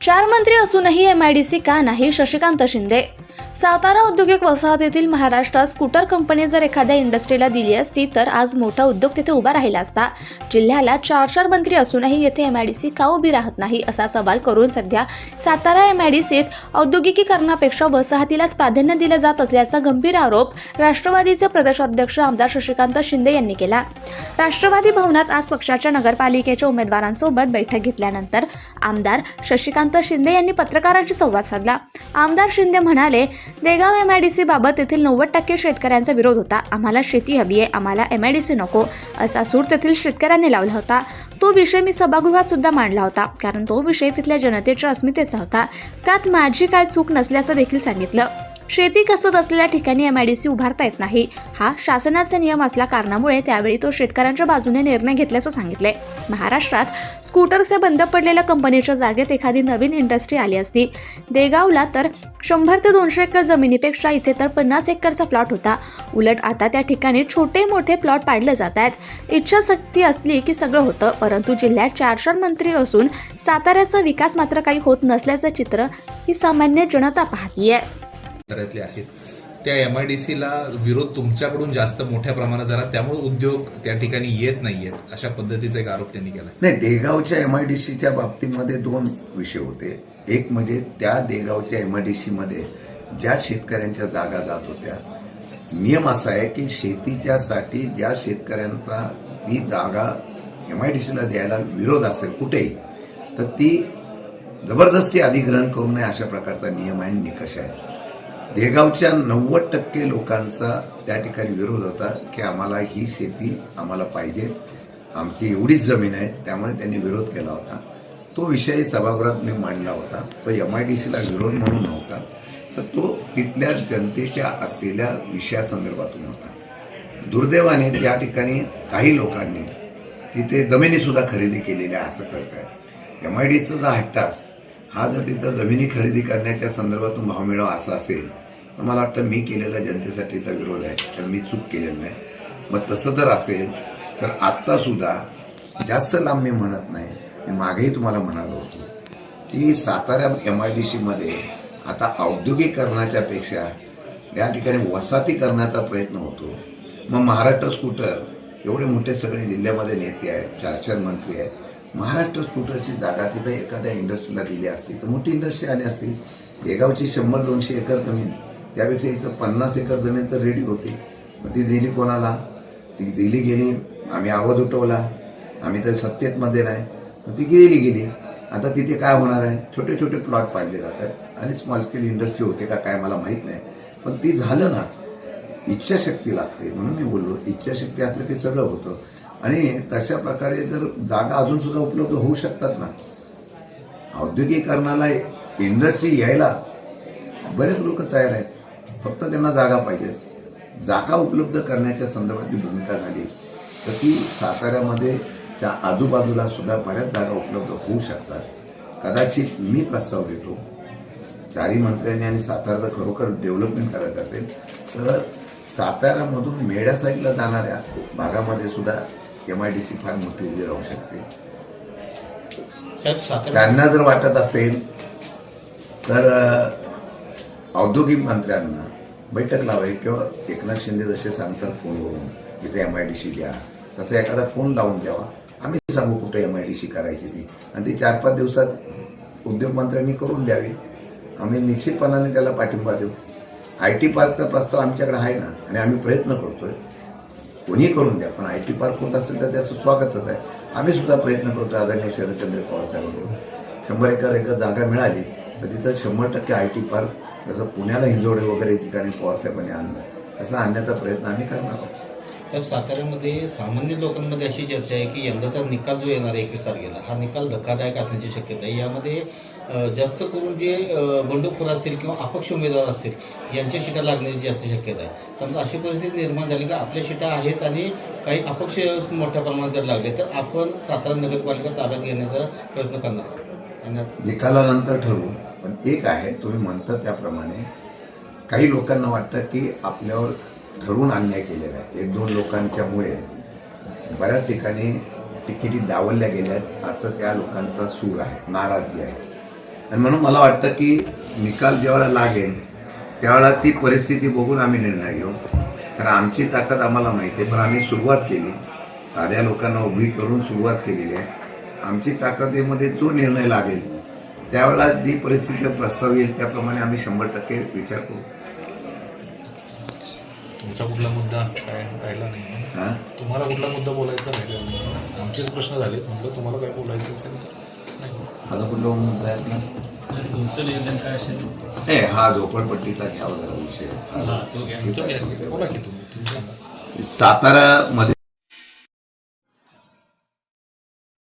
4 मंत्री असूनही एमआयडीसी का नाही? शशिकांत शिंदे. सातारा औद्योगिक वसाहतीतील महाराष्ट्रात स्कूटर कंपनी जर एखाद्या इंडस्ट्रीला दिली असती तर आज मोठा उद्योग तिथे उभा राहिला असता. जिल्ह्याला 4 मंत्री असूनही येथे एमआयडीसी का उभी राहत नाही असा सवाल करून सध्या सातारा एमआयडीसीत औद्योगिकीकरणापेक्षा वसाहतीलाच प्राधान्य दिले जात असल्याचा गंभीर आरोप राष्ट्रवादीचे प्रदेशाध्यक्ष आमदार शशिकांत शिंदे यांनी केला. राष्ट्रवादी भवनात आज पक्षाच्या नगरपालिकेच्या उमेदवारांसोबत बैठक घेतल्यानंतर आमदार शशिकांत शिंदे यांनी पत्रकारांशी संवाद साधला. आमदार शिंदे म्हणाले, देगाव एमआयडीसी बाबत तेथील 90% शेतकऱ्यांचा विरोध होता. आम्हाला शेती हवी आहे, आम्हाला एमआयडीसी नको असा सूर तेथील शेतकऱ्यांनी लावला होता. तो विषय मी सभागृहात सुद्धा मांडला होता, कारण तो विषय तिथल्या जनतेच्या अस्मितेचा होता. त्यात माझी काय चूक नसल्याचं देखील सांगितलं. शेती कसत असलेल्या ठिकाणी एमआयडीसी उभारता येत नाही, हा शासनाचा नियम असल्या कारणामुळे त्यावेळी तो शेतकऱ्यांच्या बाजूने निर्णय घेतल्याचं सांगितले. महाराष्ट्रात स्कूटरचे बंद पडलेल्या कंपनीच्या जागेत एखादी नवीन इंडस्ट्री आली असती. देगावला तर 100 ते 200 एकर जमिनीपेक्षा इथे तर 50 एकरचा प्लॉट होता. उलट आता त्या ठिकाणी छोटे मोठे प्लॉट पाडले जात आहेत. इच्छाशक्ती असली की सगळं होतं, परंतु जिल्ह्यात 4 मंत्री असून साताऱ्याचा विकास मात्र काही होत नसल्याचं चित्र ही सामान्य जनता पाहतीये. आहेत त्या एमआयडीसीला विरोध तुमच्याकडून जास्त मोठ्या प्रमाणात झाला, त्यामुळे उद्योग त्या ठिकाणी येत नाहीयेत अशा पद्धतीचा एक आरोप त्यांनी केला. नाही, देगावच्या एमआयडीसीच्या बाबतीमध्ये 2 विषय होते. एक म्हणजे त्या देगावच्या एमआयडीसी मध्ये ज्या शेतकऱ्यांच्या जागा जात होत्या, नियम असा आहे की शेतीच्यासाठी ज्या शेतकऱ्यांचा ती जागा एमआयडीसीला द्यायला विरोध असेल कुठेही, तर ती जबरदस्ती अधिग्रहण करू नये अशा प्रकारचा नियम आहे, निकष आहे. देगावच्या 90% लोकांचा त्या ठिकाणी विरोध होता की आम्हाला ही शेती आम्हाला पाहिजे, आमची एवढीच जमीन आहे, त्यामुळे त्यांनी विरोध केला होता. तो विषय सभागृहात मी मांडला होता. तो एमआयडीसीला विरोध म्हणून नव्हता, तर तो तिथल्या जनतेच्या असलेल्या विषयासंदर्भातून होता. दुर्दैवाने त्या ठिकाणी काही लोकांनी तिथे जमिनीसुद्धा खरेदी केलेल्या असं कळत आहे. एमआयडीसीचा हट्टास हा जर तिथं जमिनी खरेदी करण्याच्या संदर्भातून भाव मिळावा असा असेल तर मला वाटतं मी केलेला जनतेसाठीचा विरोध आहे, तर मी चूक केलेली नाही. मग तसं जर असेल तर आत्तासुद्धा जास्त लांब मी म्हणत नाही, मी मागेही तुम्हाला म्हणालो होतो की सातारा एमआयडीसीमध्ये आता औद्योगिकीकरणाच्या पेक्षा या ठिकाणी वसाहतीकरणाचा प्रयत्न होतो. मग महाराष्ट्र स्कूटर एवढे मोठे सगळे जिल्ह्यामध्ये नेते आहेत, 4 मंत्री आहेत. महाराष्ट्र स्कूटरची जागा तिथं एखाद्या इंडस्ट्रीला दिली असती तर मोठी इंडस्ट्री आली असती. देगावची 100-200 एकर जमीन, त्यापेक्षा इथं 50 एकर जमीन तर रेडी होती. मग ती दिली कोणाला? ती दिली गेली, आम्ही आवाज उठवला, आम्ही तर सत्तेमध्ये नाही, मग ती गेली. आता तिथे काय होणार आहे? छोटे छोटे प्लॉट पाडले जातात आणि स्मॉल स्केल इंडस्ट्री होते का काय मला माहीत नाही, पण ती झालं ना. इच्छाशक्ती लागते, म्हणून मी बोललो इच्छाशक्ती असलं की सगळं होतं. आणि तशा प्रकारे जर जागा अजून सुद्धा उपलब्ध होऊ शकतात ना. औद्योगिकीकरणाला इंडस्ट्री यायला बरेच लोक तयार आहेत, फक्त त्यांना जागा पाहिजे. जागा उपलब्ध करण्याच्या संदर्भातली भूमिका झाली तर ती साताऱ्यामध्ये त्या आजूबाजूला सुद्धा बऱ्याच जागा उपलब्ध होऊ शकतात. कदाचित मी प्रस्ताव देतो, 4 मंत्र्यांनी आणि सातारा जर खरोखर डेव्हलपमेंट करायचं असेल तर साताऱ्यामधून मेढा साईडला जाणाऱ्या भागामध्ये सुद्धा एमआयडीसी फार मोठी उभी राहू शकते. त्यांना जर वाटत असेल तर औद्योगिक मंत्र्यांना बैठक लावावी किंवा एकनाथ शिंदे जसे सांगतात फोनवरून इथे एमआयडीसी द्या, तसं एखादा फोन लावून द्यावा. आम्ही सांगू कुठे एमआयडीसी करायची ती, आणि ती 4-5 दिवसात उद्योग मंत्र्यांनी करून द्यावी. आम्ही निश्चितपणाने त्याला पाठिंबा देऊ. IT पार्कचा प्रस्ताव आमच्याकडे आहे ना, आणि आम्ही प्रयत्न करतोय. कोणी करून द्या, पण IT पार्क होत असेल तर त्याचं स्वागतच आहे. आम्ही सुद्धा प्रयत्न करतोय आदरणीय शरदचंद्र पवार साहेबांकडून. 100 एकर जागा मिळाली तर तिथं 100% IT पार्क, जसं पुण्याला हिंजवडे वगैरे ठिकाणी पवार साहेबांनी आणलं, तसं आणण्याचा प्रयत्न आम्ही करणार आहोत. तर साताऱ्यामध्ये सामान्य लोकांमध्ये अशी चर्चा आहे की यंदाचा निकाल जो येणार आहे 21 तारखेला, हा निकाल धक्कादायक असण्याची शक्यता आहे. यामध्ये जास्त करून जे बंडखोर असतील किंवा अपक्ष उमेदवार असतील यांच्या शिटा लागण्याची जास्त शक्यता आहे. समजा अशी परिस्थिती निर्माण झाली की आपल्या शिटा आहेत आणि काही अपक्ष मोठ्या प्रमाणात जर लागले तर आपण सातारा नगरपालिका ताब्यात घेण्याचा प्रयत्न करणार आहोत. निकालानंतर ठरवू. पण एक आहे, तुम्ही म्हणता त्याप्रमाणे काही लोकांना वाटतं की आपल्यावर ठरवून अन्याय केलेला आहे. 1-2 लोकांच्यामुळे बऱ्याच ठिकाणी तिकिटी डावलल्या गेल्यात असं त्या लोकांचा सूर आहे, नाराजगी आहे. आणि म्हणून मला वाटतं की निकाल ज्यावेळेला लागेल त्यावेळेला ती परिस्थिती बघून आम्ही निर्णय घेऊ. कारण आमची ताकद आम्हाला माहिती आहे, पण आम्ही सुरुवात केली, साध्या लोकांना उभी करून सुरुवात केलेली आहे. आमची ताकदीमध्ये जो निर्णय लागेल त्यावेळेला जी परिस्थिती प्रस्ताव येईल त्याप्रमाणे आम्ही 100% विचार करू. तुमचा कुठला मुद्दा काय राहिला नाही हां तुम्हाला कुठला मुद्दा बोलायचा राहिला नाही आमचेच प्रश्न झाले म्हटलं तुम्हाला काय बोलायचं असेल तर नाही. माझा कुठला मुद्दा आहे ना तुमचं निवेदन काय असेल नाही, हा झोपडपट्टीचा घ्यावा जरा विषय. बोला की तुम्ही सांगा. सातारामध्ये